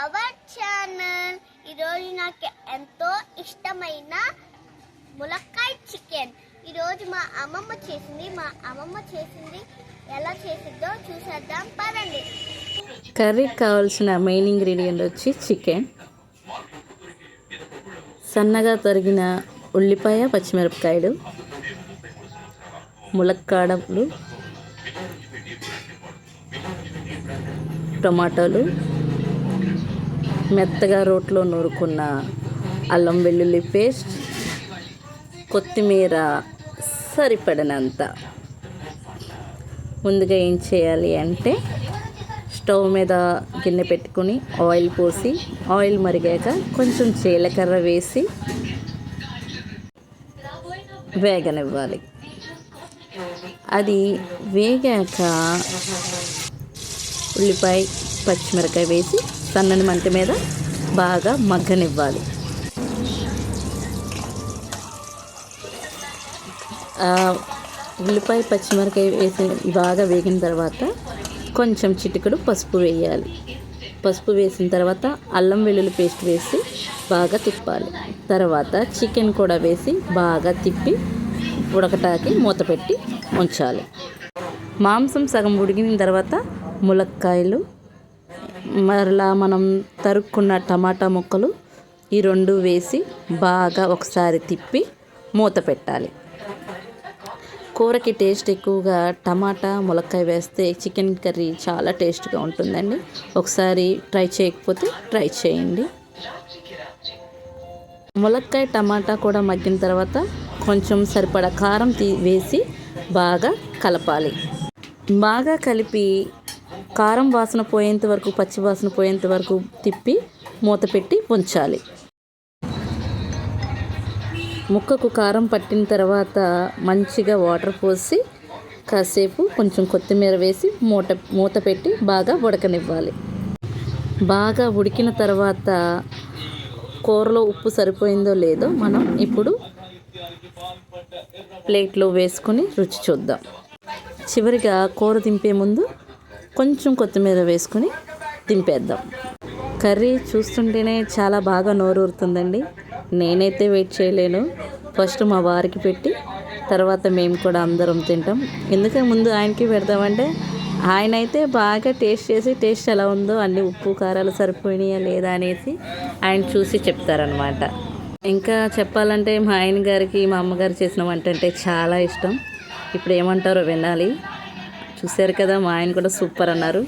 Our channel. ఈరోజు నాకు ఎంతో ఇష్టమైన ములక్కాయ చికెన్ ఈరోజు మా అమ్మమ్మ చేసింది. ఎలా చేసిందో చూసేద్దాం పదండి. కర్రీకి కావాల్సిన మెయిన్ ఇంగ్రీడియంట్ వచ్చి చికెన్, సన్నగా తరిగిన ఉల్లిపాయ, పచ్చిమిరపకాయలు, ములక్కాడలు, టమాటాలు, మెత్తగా రోట్లో నూరుకున్న అల్లం వెల్లుల్లి పేస్ట్, కొత్తిమీర సరిపడినంత. ముందుగా ఏం చేయాలి అంటే స్టవ్ మీద గిన్నె పెట్టుకుని ఆయిల్ పోసి, ఆయిల్ మరిగాక కొంచెం జీలకర్ర వేసి వేగనివ్వాలి. అది వేగాక ఉల్లిపాయ, పచ్చిమిరకాయ వేసి సన్నని మంట మీద బాగా మగ్గనివ్వాలి. ఉల్లిపాయ, పచ్చిమిరకాయ వేసి బాగా వేగిన తర్వాత కొంచెం చిటికెడు పసుపు వేయాలి. పసుపు వేసిన తర్వాత అల్లం వెల్లుల్లి పేస్ట్ వేసి బాగా తిప్పాలి. తర్వాత చికెన్ కూడా వేసి బాగా తిప్పి ఉడకటానికి మూత పెట్టి ఉంచాలి. మాంసం సగం ఉడికిన తర్వాత ములక్కాయలు, మరలా మనం తరుక్కున్న టమాటా ముక్కలు ఈ రెండు వేసి బాగా ఒకసారి తిప్పి మూత పెట్టాలి. కూరకి టేస్ట్ ఎక్కువగా టమాటా, ములక్కాయ వేస్తే చికెన్ కర్రీ చాలా టేస్ట్గా ఉంటుందండి. ఒకసారి ట్రై చేయకపోతే ట్రై చేయండి. ములక్కాయ, టమాటా కూడా మగ్గిన తర్వాత కొంచెం సరిపడా కారం వేసి బాగా కలపాలి. బాగా కలిపి కారం వాసన పోయేంత వరకు, పచ్చి వాసన పోయేంత వరకు తిప్పి మూత పెట్టి ఉంచాలి. ముక్కకు కారం పట్టిన తర్వాత మంచిగా వాటర్ పోసి కాసేపు కొంచెం కొత్తిమీర వేసి మూత పెట్టి బాగా ఉడకనివ్వాలి. బాగా ఉడికిన తర్వాత కూరలో ఉప్పు సరిపోయిందో లేదో మనం ఇప్పుడు ప్లేట్లో వేసుకొని రుచి చూద్దాం. చివరిగా కూర దింపే ముందు కొంచెం కొత్తిమీర వేసుకొని దింపేద్దాం. కర్రీ చూస్తుంటేనే చాలా బాగా నోరూరుతుందండి. నేనైతే వెయిట్ చేయలేను. ఫస్ట్ మా వారికి పెట్టి తర్వాత మేము కూడా అందరం తింటాం. ఎందుకంటే ముందు ఆయనకి పెడతామంటే ఆయన అయితే బాగా టేస్ట్ చేసి టేస్ట్ ఎలా ఉందో, అన్ని ఉప్పు కారాలు సరిపోయినాయా లేదా అనేసి ఆయన చూసి చెప్తారనమాట. ఇంకా చెప్పాలంటే మా ఆయన గారికి మా అమ్మగారు చేసిన వంట అంటే చాలా ఇష్టం. ఇప్పుడు ఏమంటారో వినాలి. చూశారు కదా, మా ఆయన కూడా సూపర్ అన్నారు.